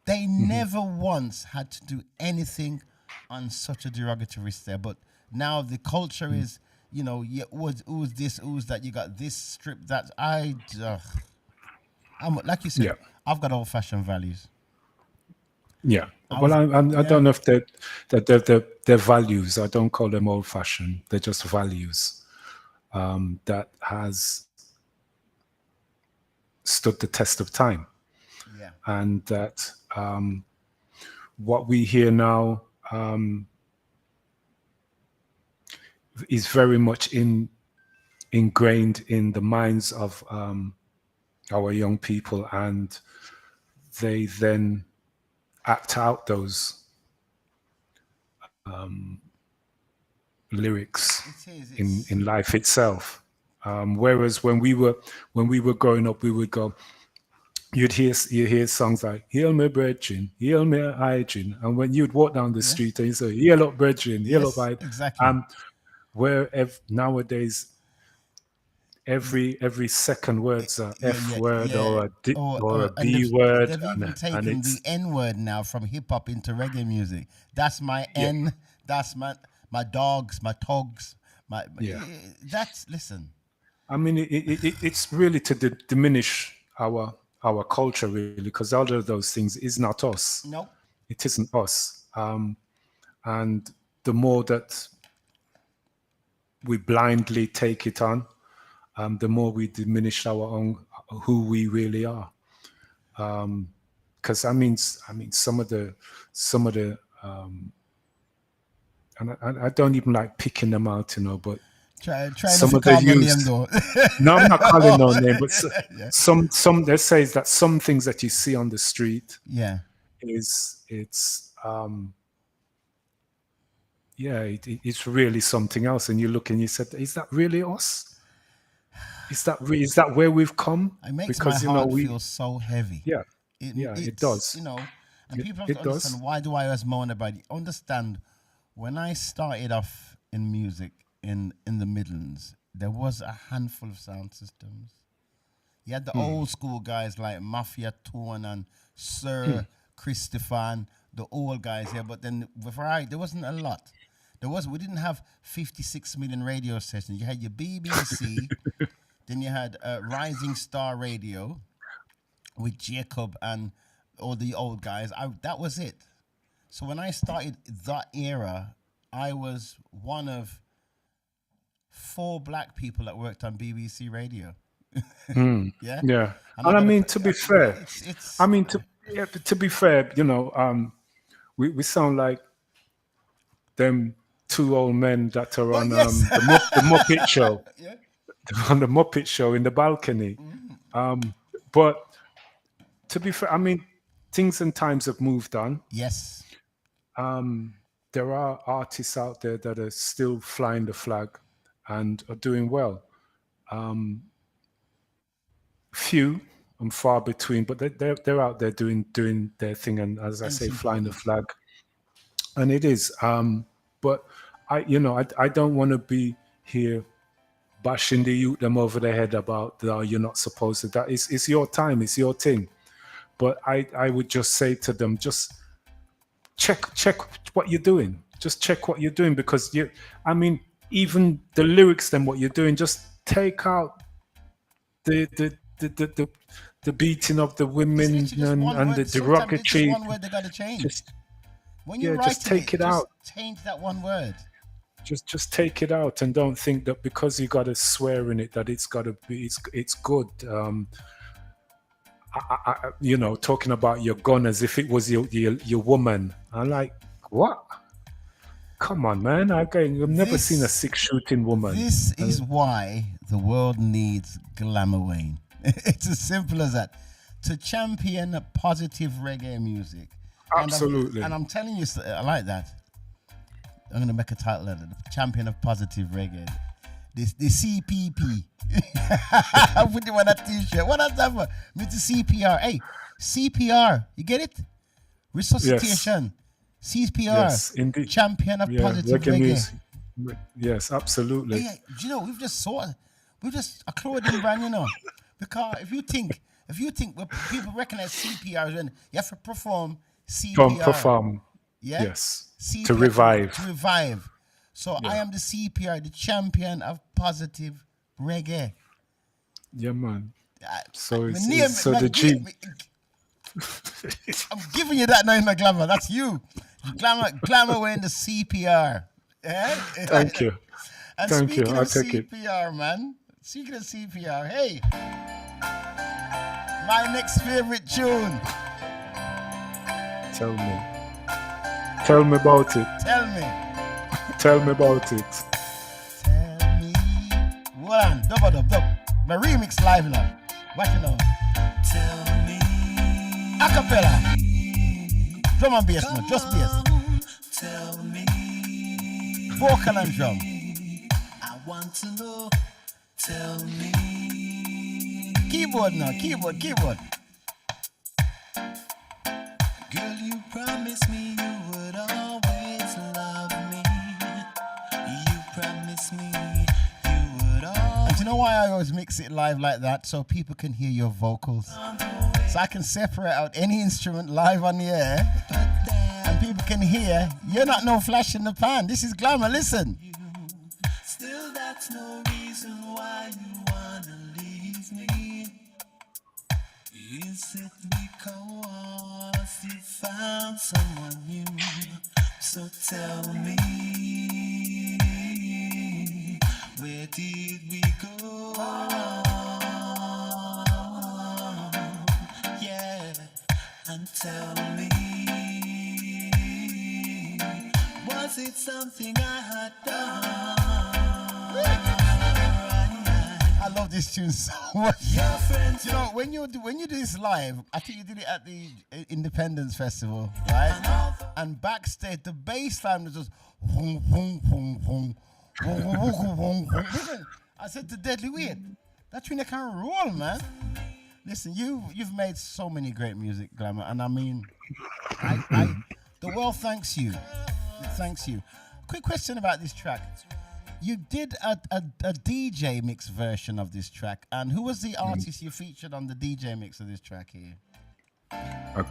they never once had to do anything on such a derogatory step. But now the culture is, who's this, who's that, you got this strip, that. I'm like you said, Yeah. I've got old-fashioned values. Yeah. Well, I don't know if they're values. I don't call them old-fashioned. They're just values that has stood the test of time. Yeah. And that what we hear now is very much ingrained in the minds of our young people, and they then act out those lyrics in life itself. Whereas when we were growing up, we would go, you hear songs like "Heal me, brethren, heal me, hygiene," and when you'd walk down the street and you say "Heal up, brethren, heal up, hygiene," exactly. Where nowadays every second word's a F word or a B word, They've even taken the N word now from hip hop into reggae music. That's my N. That's my dogs, my togs. Listen. I mean, it's really to diminish our culture, really, because all of those things is not us. Nope. It isn't us. And the more that we blindly take it on, the more we diminish our own who we really are. Because I mean, some of the, and I don't even like picking them out, but try some of the use. No, I'm not calling no name, but some they say that some things that you see on the street, it's really something else, and you look and you said, is that really us? Is that where we've come? It makes my heart feel so heavy. Yeah, it does. And people have to understand, why do I always moan about it? Understand, when I started off in music in the Midlands, there was a handful of sound systems. You had the old school guys like Mafia Tone and Sir Christopher, the old guys here, but then there wasn't a lot. We didn't have 56 million radio stations. You had your BBC, then you had Rising Star Radio with Jacob and all the old guys. That was it. So when I started that era, I was one of 4 black people that worked on BBC Radio. Yeah. Yeah. And I mean, to be fair, to be fair, we sound like them 2 old men that are on the Muppet Show, on the Muppet Show in the balcony. But to be fair, I mean, things and times have moved on. Yes. There are artists out there that are still flying the flag and are doing well. Few and far between, but they're out there doing their thing, and as I say, flying the flag. And it is. But I don't want to be here bashing the youth them over the head about you're not supposed to. That it's your time, it's your thing. But I would just say to them, just check what you're doing. Just check what you're doing, because even the lyrics, then what you're doing, just take out the beating of the women and the derogatory. One word they got to change. When you're just take it out. Change that one word. Just take it out, and don't think that because you got to swear in it that it's got to be it's good. Talking about your gun as if it was your woman. I'm like, what? Come on, man! I've never seen a 6-shooting woman. This is why the world needs Glama Wayne. It's as simple as that. To champion positive reggae music. Absolutely. And I'm telling you, I like that. I'm gonna make a title of it: the Champion of Positive Reggae. This the CPP. I put it on that T-shirt. What does that for? Mr. CPR. Hey, CPR. You get it? Resuscitation. CPR. Yes, indeed. Champion of Yeah, Positive reggae Reggae. music. Yes, absolutely. Hey, do you know we've just a clothing brand, you know, because if you think when people recognize CPR is when you have to perform Don't CPR, perform. yeah, Yes. CPR, To revive. to revive. So I Yeah. am the CPR, the champion of positive reggae. Yeah, man. So My it's, name, it's so the G. I'm giving you that now in the Glamour. That's you, Glama Wayne, the CPR. Yeah? Thank you. And Thank you. speaking I'll of take it. CPR, man. Speaking of CPR, hey, my next favorite tune. Tell me. Tell me about it. Tell me. Tell me about it. Tell me. Hold on, dub. My remix live now. Watch it now. Tell me. Acapella. Drum and bass, man. Just bass. Tell me. Vocal and drum. I want to know. Tell me. Keyboard now. Keyboard. Girl, you promised me you would always love me. You promised me you would always. And do you know why I always mix it live like that? So people can hear your vocals. So I can separate out any instrument live on the air. And people can hear, you're not no flash in the pan. This is Glamour, listen. Still, that's no reason why you wanna leave me. Is it because you found someone new? So tell me, where did we go? Yeah, and tell me, was it something I had done? I love this tune so much. Your friends, You know, when you do this live, I think you did it at the Independence Festival, right? And backstage, the bass line was just boom, boom, boom, boom, boom, boom, boom, boom, boom. Listen, I said to Deadly Weird, that tune can roll, man. Listen, you've made so many great music, Glamour, and I mean, the world thanks you. It thanks you. Quick question about this track. You did a DJ mix version of this track, and who was the artist you featured on the DJ mix of this track here? A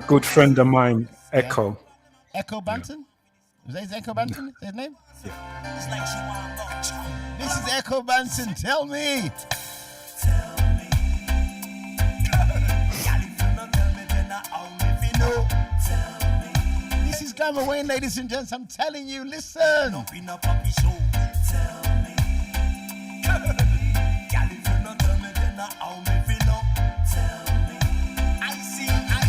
good friend of mine, Echo. Echo Banton? Was that his Echo Banton? Is that his name? it's like she wanna go chomp. This is Echo Banton. Tell me. Tell me. Girl, if you not tell me, then I only fi know. Tell me. This is Glama Wayne, ladies and gents. I'm telling you, listen. Up in a puppy show. Tell me. Girl, if you not tell me, then I only fi know. Tell me. I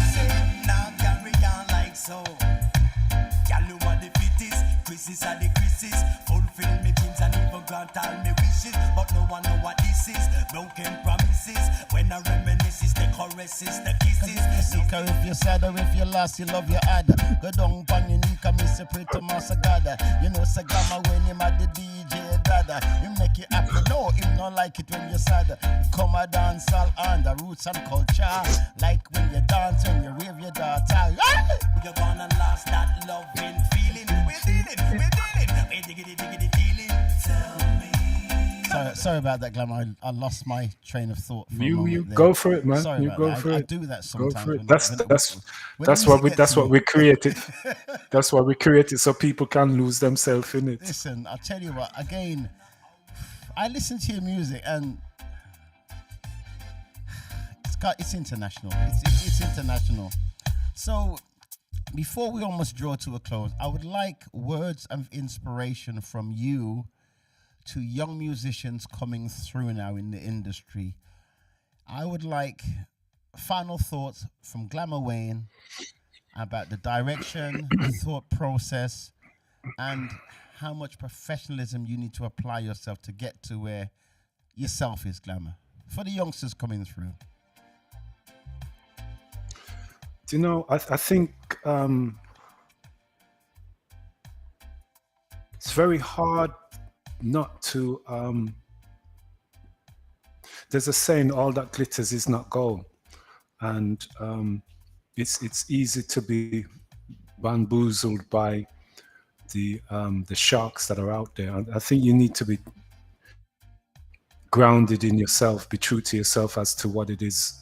say, now carry on like so. Girl, you are the fittest. Chris's are the Chris's. Fulfill me dreams and even grant all me wishes. But no one know what this is. Broken promises. When I reminisce, it's the caresses, the kisses. Because if you're sad or if you're lost, you love your other. Go down pan your knee, come and separate to Master Gada. You know, say Glama when him at the DJ Dada. You make you happy, no, him not like it when you're sad. Come a dance all on the roots and culture. Like when you dance, when you wave your daughter. You're gonna lose that loving feeling. We're dealing. We're diggity dealing. Tell me. Sorry about that, Glamour. I lost my train of thought. For a You moment there. go for it, man. Sorry You about go that. for I it. do that Go sometimes. for it. when That's the music gets what me. we created. That's what we created, so people can lose themselves in it. Listen, I'll tell you what. Again, I listen to your music and it's international. It's international. So before we almost draw to a close, I would like words of inspiration from you to young musicians coming through now in the industry. I would like final thoughts from Glama Wayne about the direction, the thought process, and how much professionalism you need to apply yourself to get to where yourself is, Glamour, for the youngsters coming through. Do you know, I think very hard not to. There's a saying, "All that glitters is not gold," and it's easy to be bamboozled by the sharks that are out there. I think you need to be grounded in yourself, be true to yourself as to what it is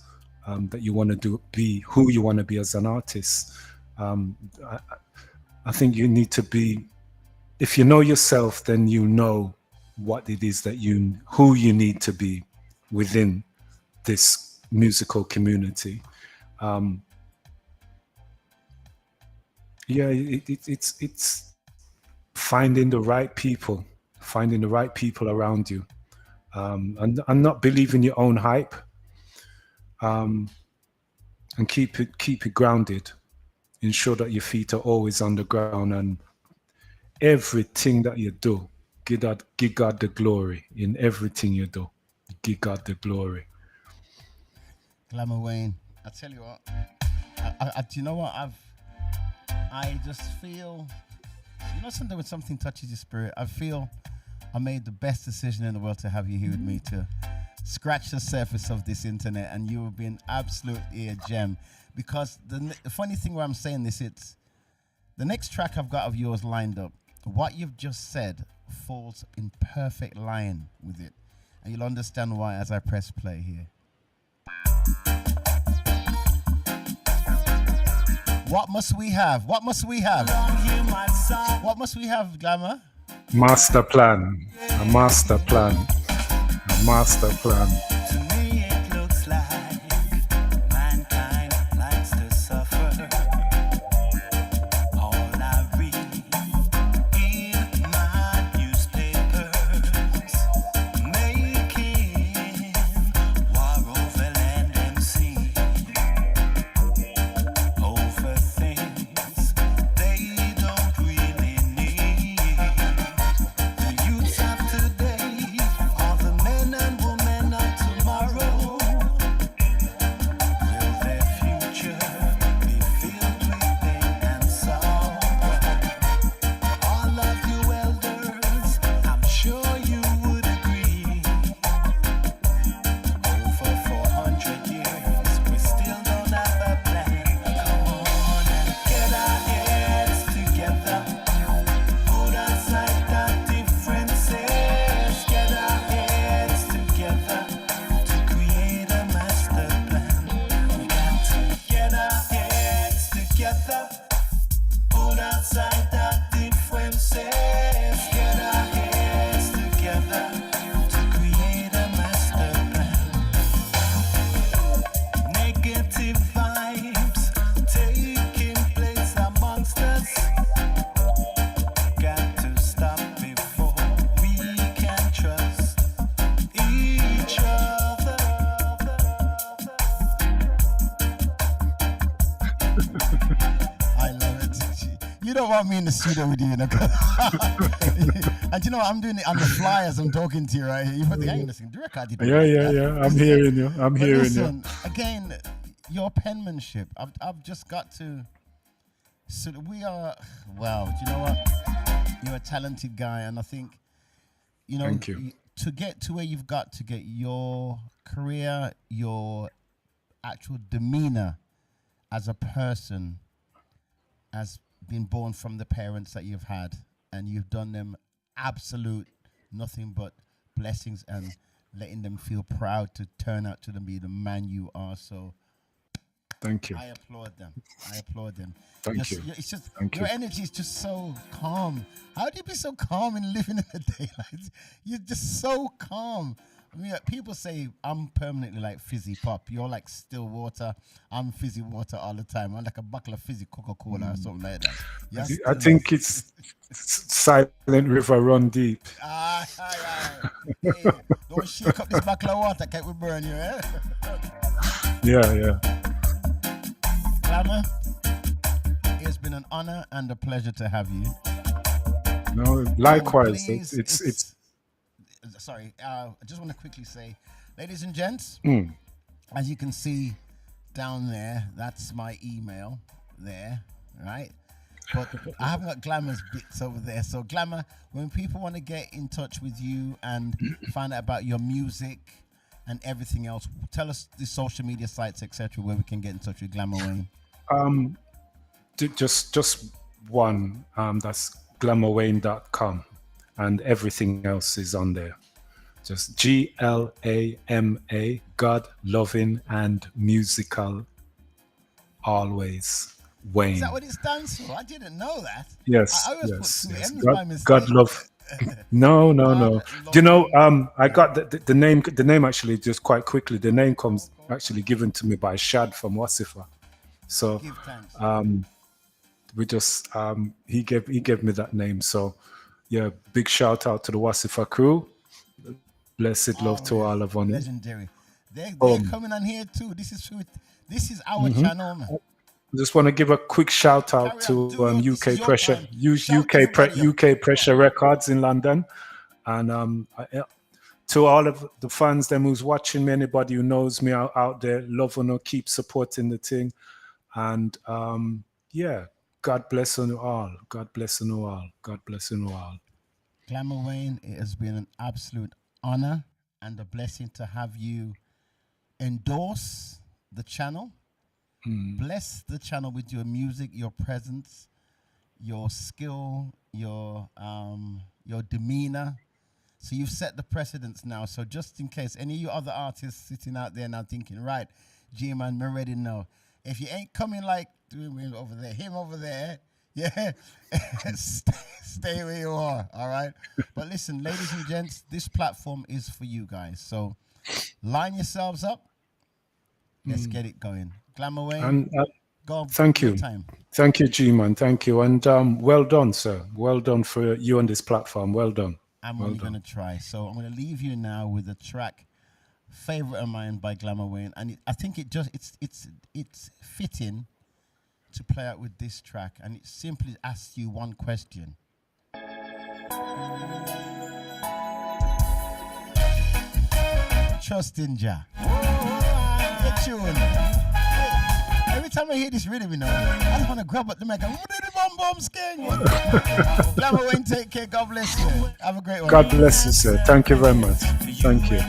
that you want to do, be who you want to be as an artist. I, I think you need to be, if you know yourself, then you know what it is that who you need to be within this musical community. Yeah, it's finding the right people, around you, and not believing your own hype, and keep it grounded. Ensure that your feet are always on the ground, and everything that you do, give God the glory in everything you do. Give God the glory. Glama Wayne, I tell you what, do you know what I just feel, something when something touches your spirit, I feel I made the best decision in the world to have you here with me, to scratch the surface of this internet, and you have been absolutely a gem. Because the funny thing where I'm saying this, it's the next track I've got of yours lined up. What you've just said falls in perfect line with it, and you'll understand why as I press play here. What must we have? What must we have? What must we have, Glama? Master plan. A master plan. A master plan. To me it looks like mankind likes to suffer. All I read in my newspapers, making war over land and sea, over things they don't really need. The youths of today are the men and women of tomorrow. Will their future be filled with pain and sorrow? All of you elders, I'm sure you would agree. Over 400 years, we still don't have a plan. Come on and get our heads together. Put aside the differences. Get our heads together to create a master plan. We got to get our heads together. Put aside the differences. Get our heads together to create a master plan. Negative vibes taking place amongst us. Got to stop before we can trust each other. I love it. You don't want me in the studio with you, you know. And you know what? I'm doing it on the fly as I'm talking to you right here. You put the hang listening. The record did Yeah. I'm hearing you. I'm But hearing listen, again, your penmanship. I've just got to. So we are. Well, do you know what? You're a talented guy, and I think, Thank you. to get to where you've got to, get your career, your actual demeanor as a person has been born from the parents that you've had, and you've done them absolute nothing but blessings and letting them feel proud to turn out to them be the man you are. So Thank you. I applaud them. I applaud them. Thank you. It's just Thank your you. energy is just so calm. How do you be so calm and living in the daylight? You're just so calm. I mean, people say I'm permanently like fizzy pop. You're like still water. I'm fizzy water all the time. I'm like a buckle of fizzy Coca-Cola or something like that. You're I still think it's Silent River Run Deep. Aye. Hey, don't shake up this buckle of water, can't we burn you, eh? Yeah. Glama, it's been an honor and a pleasure to have you. No, likewise. Please, sorry, I just want to quickly say, ladies and gents, as you can see down there, that's my email there, right? but I haven't got Glamour's bits over there. So Glamour, when people want to get in touch with you and find out about your music and everything else, tell us the social media sites, etc., where we can get in touch with Glama Wayne. Just one. That's glamawayne.com, and everything else is on there. Just GLAMA, God, loving and musical, always Wayne. Is that what it stands for? I didn't know that. Yes, I always yes, put two yes. M's by mistake. God love. No. God Do you know? loving. I got the name. The name actually just quite quickly. The name comes actually given to me by Shad from Wasifa. So Give thanks. we just he gave me that name. So yeah, big shout out to the Wasifa crew. Blessed love to all of them. Legendary. They're coming on here too. This is our channel, man. Just want to give a quick shout Carry out on. to Do your- this UK is your Pressure, time. Shout everybody out. UK Pressure Records in London, and to all of the fans, them who's watching me, anybody who knows me out there, love and keep supporting the thing, and yeah, God bless you all. God bless you all. God bless you all. Glama Wayne, it has been an absolute honor and a blessing to have you endorse the channel. Bless the channel with your music, your presence, your skill, your demeanor. So you've set the precedence now. So just in case any of you other artists sitting out there now thinking, right, Gman, me ready now. If you ain't coming like doing over there, him over there, yeah, stay where you are. All right. But listen, ladies and gents, this platform is for you guys. So line yourselves up. Let's get it going. Glama Wayne, And go on, thank your you. time. Thank you, G-Man. Thank you. And well done, sir. Well done for you on this platform. Well done. I'm Well only done. going to try. So I'm going to leave you now with a track, favorite of mine by Glama Wayne, and I think it's fitting to play out with this track, and it simply asks you one question. Trust in Jah. The tune. Every time I hear this rhythm, you know, I just want to grab at the mic and bum skin. Glama Wayne, take care. God bless you. Have a great one. God bless you, sir. Thank you very much. Thank you.